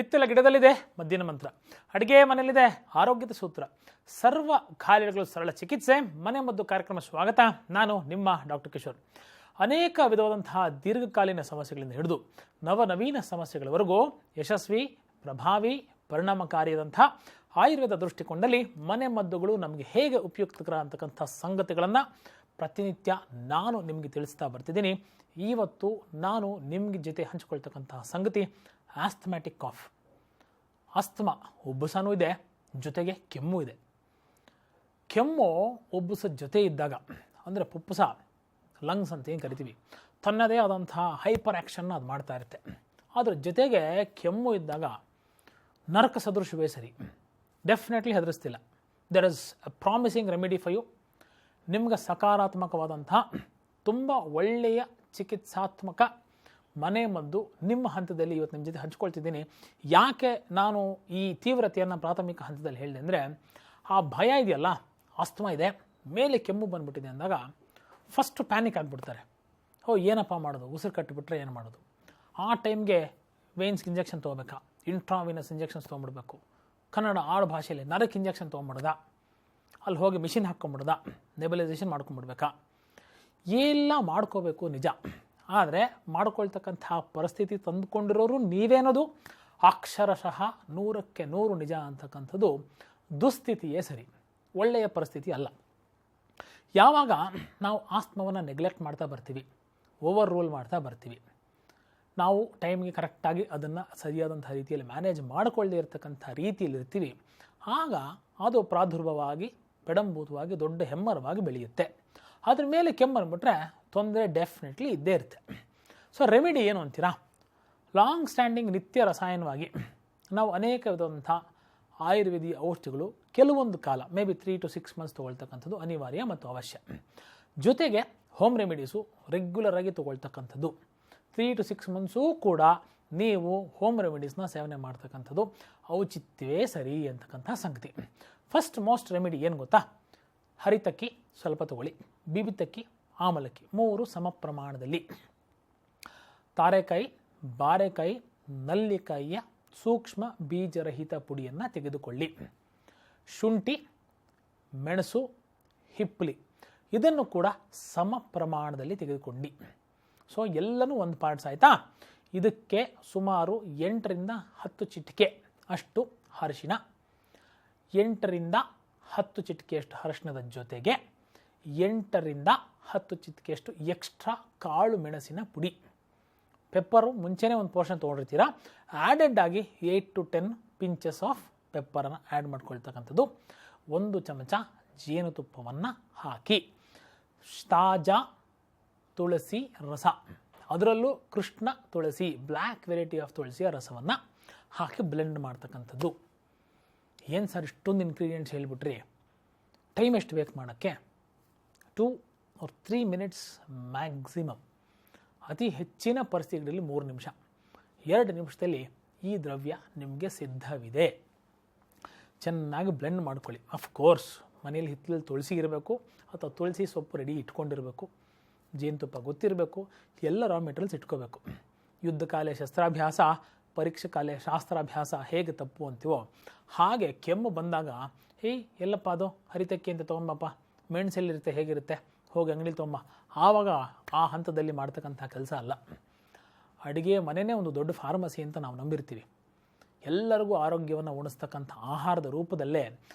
ಹಿತ್ತಲ ಗಿಡದಲ್ಲಿದೆ ಮದ್ದಿನ ಮಂತ್ರ, ಅಡುಗೆ ಮನೆಯಲ್ಲಿದೆ ಆರೋಗ್ಯದ ಸೂತ್ರ, ಸರ್ವ ಖಾಯಿಲೆಗಳು ಸರಳ ಚಿಕಿತ್ಸೆ, ಮನೆ ಮದ್ದು ಕಾರ್ಯಕ್ರಮ ಸ್ವಾಗತ. ನಾನು ನಿಮ್ಮ ಡಾಕ್ಟರ್ ಕಿಶೋರ್. ಅನೇಕ ವಿಧವಾದಂತಹ ದೀರ್ಘಕಾಲೀನ ಸಮಸ್ಯೆಗಳಿಂದ ಹಿಡಿದು ನವನವೀನ ಸಮಸ್ಯೆಗಳವರೆಗೂ ಯಶಸ್ವಿ, ಪ್ರಭಾವಿ, ಪರಿಣಾಮಕಾರಿಯಾದಂಥ ಆಯುರ್ವೇದ ದೃಷ್ಟಿಕೋನದಲ್ಲಿ ಮನೆ ಮದ್ದುಗಳು ನಮಗೆ ಹೇಗೆ ಉಪಯುಕ್ತಕರ ಅಂತಕ್ಕಂಥ ಸಂಗತಿಗಳನ್ನು ಪ್ರತಿನಿತ್ಯ ನಾನು ನಿಮಗೆ ತಿಳಿಸ್ತಾ ಬರ್ತಿದ್ದೀನಿ. ಇವತ್ತು ನಾನು ನಿಮಗೆ ಜೊತೆ ಹಂಚಿಕೊಳ್ತಕ್ಕಂತಹ ಸಂಗತಿ ಆಸ್ಥಮ್ಯಾಟಿಕ್ ಕಾಫ್. ಅಸ್ತಮಾ ಉಬ್ಬಸನೂ ಇದೆ, ಜೊತೆಗೆ ಕೆಮ್ಮು ಇದೆ. ಕೆಮ್ಮು ಉಬ್ಬಸ ಜೊತೆ ಇದ್ದಾಗ ಅಂದರೆ ಪುಪ್ಪಸ, ಲಂಗ್ಸ್ ಅಂತ ಏನು ಕರಿತೀವಿ, ತನ್ನದೇ ಆದಂತಹ ಹೈಪರ್ ಆ್ಯಕ್ಷನ್ನ ಅದು ಮಾಡ್ತಾ ಇರುತ್ತೆ. ಅದರ ಜೊತೆಗೆ ಕೆಮ್ಮು ಇದ್ದಾಗ ನರಕ ಸದೃಶವೇ ಸರಿ, ಡೆಫಿನೆಟ್ಲಿ ಹೆದರಿಸ್ತಿಲ್ಲ. There is a promising remedy for you. ನಿಮ್ಗೆ ಸಕಾರಾತ್ಮಕವಾದಂಥ ತುಂಬ ಒಳ್ಳೆಯ ಚಿಕಿತ್ಸಾತ್ಮಕ ಮನೆ ಮದ್ದು ನಿಮ್ಮ ಹಂತದಲ್ಲಿ ಇವತ್ತು ನಿಮ್ಮ ಜೊತೆ ಹಂಚ್ಕೊಳ್ತಿದ್ದೀನಿ. ಯಾಕೆ ನಾನು ಈ ತೀವ್ರತೆಯನ್ನು ಪ್ರಾಥಮಿಕ ಹಂತದಲ್ಲಿ ಹೇಳಿದೆ ಅಂದರೆ, ಆ ಭಯ ಇದೆಯಲ್ಲ, ಅಸ್ತಮಾ ಇದೆ, ಮೇಲೆ ಕೆಮ್ಮು ಬಂದುಬಿಟ್ಟಿದೆ ಅಂದಾಗ ಫಸ್ಟ್ ಪ್ಯಾನಿಕ್ ಆಗಿಬಿಡ್ತಾರೆ. ಏನಪ್ಪ ಮಾಡೋದು, ಉಸಿರು ಕಟ್ಟಿಬಿಟ್ರೆ ಏನು ಮಾಡೋದು? ಆ ಟೈಮ್ಗೆ ವೇನ್ಸ್ಗೆ ಇಂಜೆಕ್ಷನ್ ತೊಗೋಬೇಕಾ, ಇಂಟ್ರಾವಿನಸ್ ಇಂಜೆಕ್ಷನ್ಸ್ ತೊಗೊಂಬಿಡ್ಬೇಕು, ಕನ್ನಡ ಆಡು ಭಾಷೆಯಲ್ಲಿ ನರಕ್ಕೆ ಇಂಜೆಕ್ಷನ್ ತೊಗೊಂಬಿಡ್ದ, ಅಲ್ಲಿ ಹೋಗಿ ಮಿಷಿನ್ ಹಾಕ್ಕೊಂಬಿಡ್ದ, ನೆಬಲೈಸೇಷನ್ ಮಾಡ್ಕೊಂಬಿಡ್ಬೇಕಾ, ಎಲ್ಲ ಮಾಡ್ಕೋಬೇಕು ನಿಜ. ಆದರೆ ಮಾಡ್ಕೊಳ್ತಕ್ಕಂಥ ಪರಿಸ್ಥಿತಿ ತಂದುಕೊಂಡಿರೋರು ನೀವೇನೋದು ಅಕ್ಷರಶಃ 100ಕ್ಕೆ 100 ನಿಜ ಅಂತಕ್ಕಂಥದ್ದು ದುಸ್ಥಿತಿಯೇ ಸರಿ, ಒಳ್ಳೆಯ ಪರಿಸ್ಥಿತಿ ಅಲ್ಲ. ಯಾವಾಗ ನಾವು ಆಸ್ತಮವನ್ನು ನೆಗ್ಲೆಕ್ಟ್ ಮಾಡ್ತಾ ಬರ್ತೀವಿ, ಓವರ್ ರೂಲ್ ಮಾಡ್ತಾ ಬರ್ತೀವಿ, ನಾವು ಟೈಮ್ಗೆ ಕರೆಕ್ಟಾಗಿ ಅದನ್ನು ಸರಿಯಾದಂಥ ರೀತಿಯಲ್ಲಿ ಮ್ಯಾನೇಜ್ ಮಾಡಿಕೊಳ್ಳದೇ ಇರತಕ್ಕಂಥ ರೀತಿಯಲ್ಲಿ ಇರ್ತೀವಿ, ಆಗ ಅದು ಪ್ರಾದುರ್ಭವವಾಗಿ ಪೆಡಂಭೂತವಾಗಿ ದೊಡ್ಡ ಹೆಮ್ಮರವಾಗಿ ಬೆಳೆಯುತ್ತೆ. ಅದ್ರ ಮೇಲೆ ಕೆಮ್ಮನ್ಬಿಟ್ರೆ ತೊಂದರೆ ಡೆಫಿನೆಟ್ಲಿ ಇದ್ದೇ ಇರುತ್ತೆ. ಸೊ ರೆಮಿಡಿ ಏನು ಅಂತೀರಾ? ಲಾಂಗ್ ಸ್ಟ್ಯಾಂಡಿಂಗ್ ನಿತ್ಯ ರಸಾಯನವಾಗಿ ನಾವು ಅನೇಕ ವಿಧವಾದಂಥ ಆಯುರ್ವೇದಿಯ ಔಷಧಿಗಳು ಕೆಲವೊಂದು ಕಾಲ ಮೇ ಬಿ 3 to 6 ಮಂತ್ಸ್ ತೊಗೊಳ್ತಕ್ಕಂಥದ್ದು ಅನಿವಾರ್ಯ ಮತ್ತು ಅವಶ್ಯ. ಜೊತೆಗೆ ಹೋಮ್ ರೆಮಿಡೀಸು ರೆಗ್ಯುಲರಾಗಿ ತೊಗೊಳ್ತಕ್ಕಂಥದ್ದು 3 to 6 ಮಂತ್ಸೂ ಕೂಡ ನೀವು ಹೋಮ್ ರೆಮಿಡೀಸ್ನ ಸೇವನೆ ಮಾಡ್ತಕ್ಕಂಥದ್ದು ಔಚಿತ್ಯವೇ ಸರಿ ಅಂತಕ್ಕಂಥ ಸಂಗತಿ. ಫಸ್ಟ್ ಮೋಸ್ಟ್ ರೆಮಿಡಿ ಏನು ಗೊತ್ತಾ? ಹರಿತಕ್ಕಿ ಸ್ವಲ್ಪ ತಗೊಳ್ಳಿ, ಬಿಬಿತಕ್ಕಿ, ಆಮಲಕ್ಕಿ 3 ಸಮ ಪ್ರಮಾಣದಲ್ಲಿ, ತಾರೆಕಾಯಿ, ಬಾರೆಕಾಯಿ, ನಲ್ಲಿಕಾಯಿಯ ಸೂಕ್ಷ್ಮ ಬೀಜರಹಿತ ಪುಡಿಯನ್ನು ತೆಗೆದುಕೊಳ್ಳಿ, ಶುಂಠಿ, ಮೆಣಸು, ಹಿಪ್ಪಲಿ ಇದನ್ನು ಕೂಡ ಸಮ ಪ್ರಮಾಣದಲ್ಲಿ ತೆಗೆದುಕೊಂಡು, ಸೊ ಎಲ್ಲನೂ ಒಂದು ಪಾರ್ಟ್ಸ್ ಆಯಿತಾ. ಇದಕ್ಕೆ ಸುಮಾರು 8 ರಿಂದ 10 ಚಿಟಿಕೆ ಅಷ್ಟು ಅರಿಶಿನ, 8 ರಿಂದ 10 ಚಿಟಿಕೆಯಷ್ಟು ಅರಿಶಿನದ ಜೊತೆಗೆ 8 ರಿಂದ 10 ಚಿಟಿಕೆಯಷ್ಟು ಎಕ್ಸ್ಟ್ರಾ ಕಾಳು ಮೆಣಸಿನ ಪುಡಿ, ಪೆಪ್ಪರು ಮುಂಚೆನೇ ಒಂದು ಪೋರ್ಷನ್ ತೊಗೊಂಡಿರ್ತೀರ, ಆ್ಯಡೆಡ್ ಆಗಿ 8 to 10 ಪಿಂಚಸ್ ಆಫ್ ಪೆಪ್ಪರನ್ನು ಆ್ಯಡ್ ಮಾಡ್ಕೊಳ್ತಕ್ಕಂಥದ್ದು. 1 ಚಮಚ ಜೇನುತುಪ್ಪವನ್ನು ಹಾಕಿ, ತಾಜಾ ತುಳಸಿ ರಸ, ಅದರಲ್ಲೂ ಕೃಷ್ಣ ತುಳಸಿ, ಬ್ಲ್ಯಾಕ್ ವೆರೈಟಿ ಆಫ್ ತುಳಸಿಯ ರಸವನ್ನು ಹಾಕಿ ಬ್ಲೆಂಡ್ ಮಾಡ್ತಕ್ಕಂಥದ್ದು. ಏನು ಸರ್ ಇಷ್ಟೊಂದು ಇಂಗ್ರೀಡಿಯೆಂಟ್ಸ್ ಹೇಳಿಬಿಟ್ರಿ, ಟೈಮ್ ಎಷ್ಟು ಬೇಕು ಮಾಡೋಕ್ಕೆ? 2 or 3 minutes ಮ್ಯಾಕ್ಸಿಮಮ್. ಅತಿ ಹೆಚ್ಚಿನ ಪರಿಸ್ಥಿತಿಗಳಲ್ಲಿ 3 ನಿಮಿಷ, 2 ನಿಮಿಷದಲ್ಲಿ ಈ ದ್ರವ್ಯ ನಿಮಗೆ ಸಿದ್ಧವಿದೆ. ಚೆನ್ನಾಗಿ ಬ್ಲೆಂಡ್ ಮಾಡ್ಕೊಳ್ಳಿ. ಅಫ್ಕೋರ್ಸ್ ಮನೇಲಿ ಹಿತ್ತಲಲ್ಲಿ ತುಳಸಿ ಇರಬೇಕು ಅಥವಾ ತುಳಸಿ ಸೊಪ್ಪು ರೆಡಿ ಇಟ್ಕೊಂಡಿರಬೇಕು, ಜೇನುತುಪ್ಪ ಗೊತ್ತಿರಬೇಕು, ಎಲ್ಲ ರಾ ಮೆಟೀರಿಯಲ್ಸ್ ಇಟ್ಕೋಬೇಕು. ಯುದ್ಧ ಕಾಲೇ ಶಸ್ತ್ರಾಭ್ಯಾಸ, ಪರೀಕ್ಷೆ ಕಾಲೇ ಶಾಸ್ತ್ರಾಭ್ಯಾಸ ಹೇಗೆ ತಪ್ಪು ಅಂತೀವೋ ಹಾಗೆ ಕೆಮ್ಮು ಬಂದಾಗ ಎಲ್ಲಪ್ಪ ಅದು ಹರಿತಕ್ಕೆ ಅಂತ ತೊಗೊಂಬಪ್ಪ, ಮೆಣಸೆಲ್ಲಿರುತ್ತೆ ಹೇಗಿರುತ್ತೆ, ಹೋಗಿ ಅಂಗಡಿಲಿ ತೊಗೊಂಬ, ಆವಾಗ ಆ ಹಂತದಲ್ಲಿ ಮಾಡ್ತಕ್ಕಂಥ ಕೆಲಸ ಅಲ್ಲ. ಅಡುಗೆ ಮನೆಯೇ ಒಂದು ದೊಡ್ಡ ಫಾರ್ಮಸಿ ಅಂತ ನಾವು ನಂಬಿರ್ತೀವಿ. ಎಲ್ಲರಿಗೂ ಆರೋಗ್ಯವನ್ನು ಉಣಿಸ್ತಕ್ಕಂಥ ಆಹಾರದ ರೂಪದಲ್ಲೇ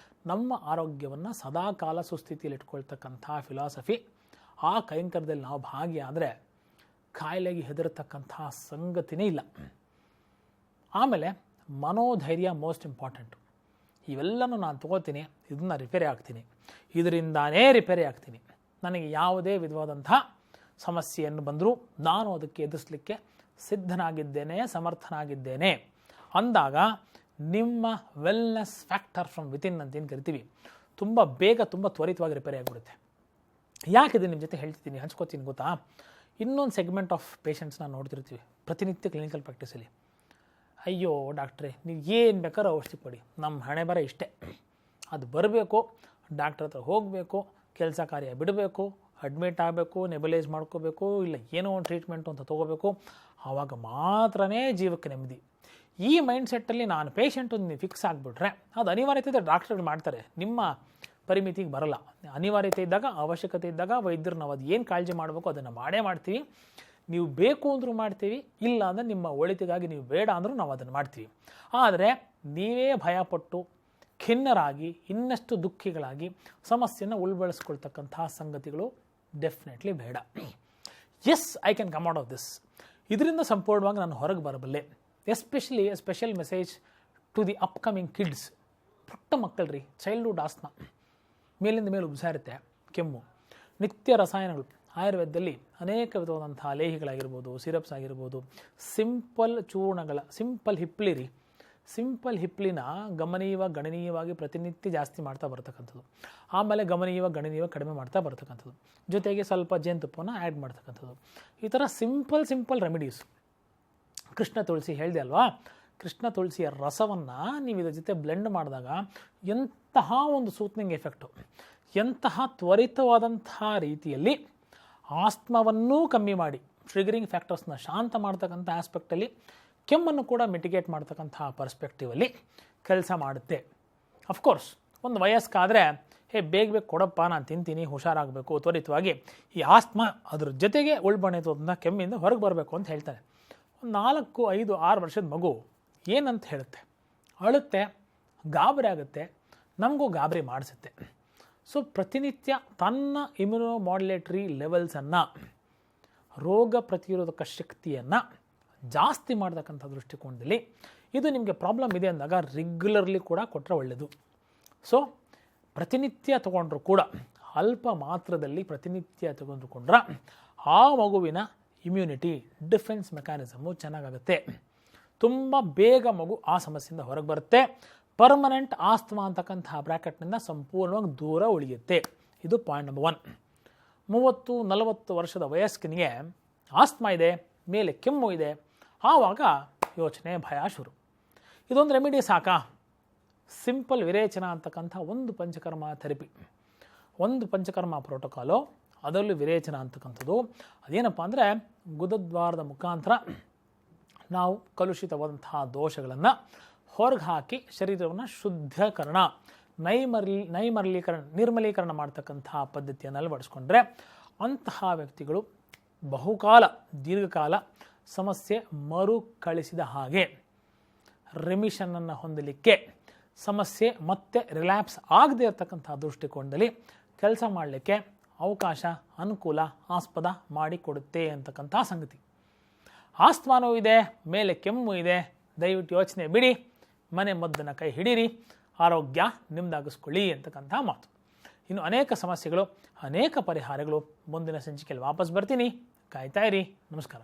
ನಮ್ಮ ಆರೋಗ್ಯವನ್ನು ಸದಾಕಾಲ ಸುಸ್ಥಿತಿಯಲ್ಲಿ ಇಟ್ಕೊಳ್ತಕ್ಕಂಥ ಫಿಲಾಸಫಿ, ಆ ಕೈಂಕರ್ಯದಲ್ಲಿ ನಾವು ಭಾಗಿಯಾದರೆ ಕಾಯಿಲೆಗೆ ಹೆದರತಕ್ಕಂಥ ಸಂಗತಿನೇ ಇಲ್ಲ. ಆಮೇಲೆ ಮನೋಧೈರ್ಯ ಮೋಸ್ಟ್ ಇಂಪಾರ್ಟೆಂಟು. ಇವೆಲ್ಲನೂ ನಾನು ತೊಗೋತೀನಿ, ಇದನ್ನು ರಿಪೇರಿ ಆಗ್ತೀನಿ, ಇದರಿಂದಾನೇ ರಿಪೇರಿ ಆಗ್ತೀನಿ, ನನಗೆ ಯಾವುದೇ ವಿಧವಾದಂಥ ಸಮಸ್ಯೆಯನ್ನು ಬಂದರೂ ನಾನು ಅದಕ್ಕೆ ಎದುರಿಸಲಿಕ್ಕೆ ಸಿದ್ಧನಾಗಿದ್ದೇನೆ, ಸಮರ್ಥನಾಗಿದ್ದೇನೆ ಅಂದಾಗ ನಿಮ್ಮ ವೆಲ್ನೆಸ್ ಫ್ಯಾಕ್ಟರ್ ಫ್ರಮ್ ವಿತಿನ್ ಅಂತೇನು ಕರಿತೀವಿ, ತುಂಬ ಬೇಗ ತುಂಬ ತ್ವರಿತವಾಗಿ ರಿಪೇರಿ ಆಗಿಬಿಡುತ್ತೆ. ಯಾಕಿದೆ ನಿಮ್ಮ ಜೊತೆ ಹೇಳ್ತಿದ್ದೀನಿ, ಹಂಚ್ಕೋತೀನಿ ಗೊತ್ತಾ? ಇನ್ನೊಂದು ಸೆಗ್ಮೆಂಟ್ ಆಫ್ ಪೇಷಂಟ್ಸ್ನ ನೋಡ್ತಿರ್ತೀವಿ ಪ್ರತಿನಿತ್ಯ ಕ್ಲಿನಿಕಲ್ ಪ್ರಾಕ್ಟೀಸಲ್ಲಿ. ಅಯ್ಯೋ ಡಾಕ್ಟ್ರೇ, ನೀವು ಏನು ಬೇಕಾದ್ರೂ ಔಷಧಿ ಕೊಡಿ, ನಮ್ಮ ಹಣೆ ಬರ ಇಷ್ಟೇ, ಅದು ಬರಬೇಕು, ಡಾಕ್ಟ್ರ್ ಹತ್ರ ಹೋಗಬೇಕು, ಕೆಲಸ ಕಾರ್ಯ ಬಿಡಬೇಕು, ಅಡ್ಮಿಟ್ ಆಗಬೇಕು, ನೆಬಲೈಸ್ ಮಾಡ್ಕೋಬೇಕು, ಇಲ್ಲ ಏನೋ ಒಂದು ಟ್ರೀಟ್ಮೆಂಟು ಅಂತ ತೊಗೋಬೇಕು, ಆವಾಗ ಮಾತ್ರನೇ ಜೀವಕ್ಕೆ ನೆಮ್ಮದಿ. ಈ ಮೈಂಡ್ಸೆಟ್ಟಲ್ಲಿ ನಾನು ಪೇಷಂಟು ನೀವು ಫಿಕ್ಸ್ ಆಗಿಬಿಟ್ರೆ ಅದು ಅನಿವಾರ್ಯತೆ ಇದ್ದರೆ ಡಾಕ್ಟರ್ಗಳು ಮಾಡ್ತಾರೆ, ನಿಮ್ಮ ಪರಿಮಿತಿಗೆ ಬರಲ್ಲ. ಅನಿವಾರ್ಯತೆ ಇದ್ದಾಗ, ಅವಶ್ಯಕತೆ ಇದ್ದಾಗ ವೈದ್ಯರು ನಾವು ಅದು ಏನು ಕಾಳಜಿ ಮಾಡಬೇಕು ಅದನ್ನು ಮಾಡೇ ಮಾಡ್ತೀವಿ. ನೀವು ಬೇಕು ಅಂದರೂ ಮಾಡ್ತೀವಿ, ಇಲ್ಲ ಅಂದರೆ ನಿಮ್ಮ ಒಳಿತಿಗಾಗಿ ನೀವು ಬೇಡ ಅಂದರೂ ನಾವು ಅದನ್ನು ಮಾಡ್ತೀವಿ. ಆದರೆ ನೀವೇ ಭಯಪಟ್ಟು ಖಿನ್ನರಾಗಿ ಇನ್ನಷ್ಟು ದುಃಖಿಗಳಾಗಿ ಸಮಸ್ಯೆಯನ್ನು ಉಳ್ಬಳಿಸ್ಕೊಳ್ತಕ್ಕಂತಹ ಸಂಗತಿಗಳು ಡೆಫಿನೆಟ್ಲಿ ಬೇಡ. Yes, I can come out of this. ಇದರಿಂದ ಸಂಪೂರ್ಣವಾಗಿ ನಾನು ಹೊರಗೆ ಬರಬಲ್ಲೆ. Especially a special message to the upcoming kids. ಪುಟ್ಟ ಮಕ್ಕಳ್ರಿ, ಚೈಲ್ಡ್ಹುಡ್ ಆಸ್ಮಾ, ಮೇಲಿಂದ ಮೇಲೆ ಉಬ್ಸ ಇರುತ್ತೆ, ಕೆಮ್ಮು, ನಿತ್ಯ ರಸಾಯನಗಳು. ಆಯುರ್ವೇದದಲ್ಲಿ ಅನೇಕ ವಿಧವಾದಂತಹ ಲೇಹಿಗಳಾಗಿರ್ಬೋದು, ಸಿರಪ್ಸ್ ಆಗಿರ್ಬೋದು, ಸಿಂಪಲ್ ಚೂರ್ಣಗಳ, ಸಿಂಪಲ್ ಹಿಪ್ಲಿನ ಗಣನೀಯವಾಗಿ ಪ್ರತಿನಿತ್ಯ ಜಾಸ್ತಿ ಮಾಡ್ತಾ ಬರ್ತಕ್ಕಂಥದ್ದು, ಆಮೇಲೆ ಗಣನೀಯವಾಗಿ ಕಡಿಮೆ ಮಾಡ್ತಾ ಬರ್ತಕ್ಕಂಥದ್ದು, ಜೊತೆಗೆ ಸ್ವಲ್ಪ ಜೇನುತುಪ್ಪವನ್ನು ಆ್ಯಡ್ ಮಾಡ್ತಕ್ಕಂಥದ್ದು. ಈ ಥರ ಸಿಂಪಲ್ ರೆಮಿಡೀಸ್. ಕೃಷ್ಣ ತುಳಸಿ ಹೇಳಿದೆ ಅಲ್ವಾ, ಕೃಷ್ಣ ತುಳಸಿಯ ರಸವನ್ನು ನೀವು ಇದರ ಜೊತೆ ಬ್ಲೆಂಡ್ ಮಾಡಿದಾಗ ಎಂತಹ ಒಂದು ಸೂತ್ನಿಂಗ್ ಎಫೆಕ್ಟು, ಎಂತಹ ತ್ವರಿತವಾದಂತಹ ರೀತಿಯಲ್ಲಿ ಆಸ್ಮವನ್ನೂ ಕಮ್ಮಿ ಮಾಡಿ ಟ್ರಿಗರಿಂಗ್ ಫ್ಯಾಕ್ಟರ್ಸ್ನ ಶಾಂತ ಮಾಡ್ತಕ್ಕಂಥ ಆಸ್ಪೆಕ್ಟಲ್ಲಿ, ಕೆಮ್ಮನ್ನು ಕೂಡ ಮಿಟಿಗೇಟ್ ಮಾಡ್ತಕ್ಕಂತಹ ಪರ್ಸ್ಪೆಕ್ಟಿವಲ್ಲಿ ಕೆಲಸ ಮಾಡುತ್ತೆ. ಅಫ್ಕೋರ್ಸ್ ಒಂದು ವಯಸ್ಕಾದರೆ ಬೇಗ ಕೊಡಪ್ಪ, ನಾನು ತಿಂತೀನಿ, ಹುಷಾರಾಗಬೇಕು ತ್ವರಿತವಾಗಿ, ಈ ಆಸ್ಮಾ ಅದ್ರ ಜೊತೆಗೆ ಉಳ್ಬಣಿತೋದನ್ನ ಕೆಮ್ಮಿಂದ ಹೊರಗೆ ಬರಬೇಕು ಅಂತ ಹೇಳ್ತಾರೆ. ಒಂದು 4, 5, 6 ವರ್ಷದ ಮಗು ಏನಂತ ಹೇಳುತ್ತೆ, ಅಳುತ್ತೆ, ಗಾಬರಿ ಆಗುತ್ತೆ, ನಮಗೂ ಗಾಬರಿ ಮಾಡಿಸುತ್ತೆ. ಸೊ ಪ್ರತಿನಿತ್ಯ ತನ್ನ ಇಮ್ಯುನೋಮಾಡ್ಯುಲೇಟರಿ ಲೆವೆಲ್ಸನ್ನು, ರೋಗ ಪ್ರತಿರೋಧಕ ಶಕ್ತಿಯನ್ನು ಜಾಸ್ತಿ ಮಾಡ್ತಕ್ಕಂಥ ದೃಷ್ಟಿಕೋನದಲ್ಲಿ ಇದು ನಿಮಗೆ ಪ್ರಾಬ್ಲಮ್ ಇದೆ ಅಂದಾಗ ರೆಗ್ಯುಲರ್ಲಿ ಕೂಡ ಕೊಟ್ಟರೆ ಒಳ್ಳೆಯದು. ಸೊ ಪ್ರತಿನಿತ್ಯ ತಗೊಂಡ್ರೂ ಕೂಡ, ಅಲ್ಪ ಮಾತ್ರದಲ್ಲಿ ಪ್ರತಿನಿತ್ಯ ತಗೊಂಡ್ರೆ ಆ ಮಗುವಿನ ಇಮ್ಯುನಿಟಿ, ಡಿಫೆನ್ಸ್ ಮೆಕ್ಯಾನಿಸಮು ಚೆನ್ನಾಗಾಗುತ್ತೆ. ತುಂಬ ಬೇಗ ಮಗು ಆ ಸಮಸ್ಯೆಯಿಂದ ಹೊರಗೆ ಬರುತ್ತೆ. ಪರ್ಮನೆಂಟ್ ಆಸ್ತಮಾ ಅಂತಕ್ಕಂತಹ ಬ್ರ್ಯಾಕೆಟ್ನಿಂದ ಸಂಪೂರ್ಣವಾಗಿ ದೂರ ಉಳಿಯುತ್ತೆ. ಇದು ಪಾಯಿಂಟ್ ನಂಬರ್ 1. 30-40 ವರ್ಷದ ವಯಸ್ಕನಿಗೆ ಆಸ್ತಮಾ ಇದೆ, ಮೇಲೆ ಕೆಮ್ಮು ಇದೆ, ಆವಾಗ ಯೋಚನೆ, ಭಯ ಶುರು. ಇದೊಂದು ರೆಮಿಡಿ ಸಾಕಾ? ಸಿಂಪಲ್ ವಿರೇಚನ ಅಂತಕ್ಕಂಥ ಒಂದು ಪಂಚಕರ್ಮ ಥೆರಪಿ, ಒಂದು ಪಂಚಕರ್ಮ ಪ್ರೋಟೋಕಾಲು, ಅದರಲ್ಲೂ ವಿರೇಚನ ಅಂತಕ್ಕಂಥದ್ದು. ಅದೇನಪ್ಪ ಅಂದರೆ ಗುದದ್ವಾರದ ಮುಖಾಂತರ ನಾವು ಕಲುಷಿತವಾದಂತಹ ದೋಷಗಳನ್ನು ಹೊರಗೆ ಹಾಕಿ ಶರೀರವನ್ನು ಶುದ್ಧೀಕರಣ, ನಿರ್ಮಲೀಕರಣ ಮಾಡ್ತಕ್ಕಂತಹ ಪದ್ಧತಿಯನ್ನು ಅಳವಡಿಸ್ಕೊಂಡ್ರೆ ಅಂತಹ ವ್ಯಕ್ತಿಗಳು ಬಹುಕಾಲ, ದೀರ್ಘಕಾಲ ಸಮಸ್ಯೆ ಮರುಕಳಿಸಿದ ಹಾಗೆ ರೆಮಿಷನನ್ನು ಹೊಂದಲಿಕ್ಕೆ, ಸಮಸ್ಯೆ ಮತ್ತೆ ರಿಲ್ಯಾಪ್ಸ್ ಆಗದೇ ಇರತಕ್ಕಂಥ ದೃಷ್ಟಿಕೋನದಲ್ಲಿ ಕೆಲಸ ಮಾಡಲಿಕ್ಕೆ ಅವಕಾಶ, ಅನುಕೂಲ, ಆಸ್ಪದ ಮಾಡಿಕೊಡುತ್ತೆ ಅಂತಕ್ಕಂಥ ಸಂಗತಿ. ಆಸ್ತಮಾನೂ ಇದೆ, ಮೇಲೆ ಕೆಮ್ಮು ಇದೆ, ದಯವಿಟ್ಟು ಯೋಚನೆ ಬಿಡಿ, ಮನೆ ಮದ್ದನ್ನು ಕೈ ಹಿಡೀರಿ, ಆರೋಗ್ಯ ನಿಮ್ಮದಾಗಿಸ್ಕೊಳ್ಳಿ ಅಂತಕ್ಕಂಥ ಮಾತು. ಇನ್ನು ಅನೇಕ ಸಮಸ್ಯೆಗಳು, ಅನೇಕ ಪರಿಹಾರಗಳು ಮುಂದಿನ ಸಂಚಿಕೆಯಲ್ಲಿ ವಾಪಸ್ ಬರ್ತೀನಿ. ಕಾಯ್ತಾ ಇರಿ. ನಮಸ್ಕಾರ.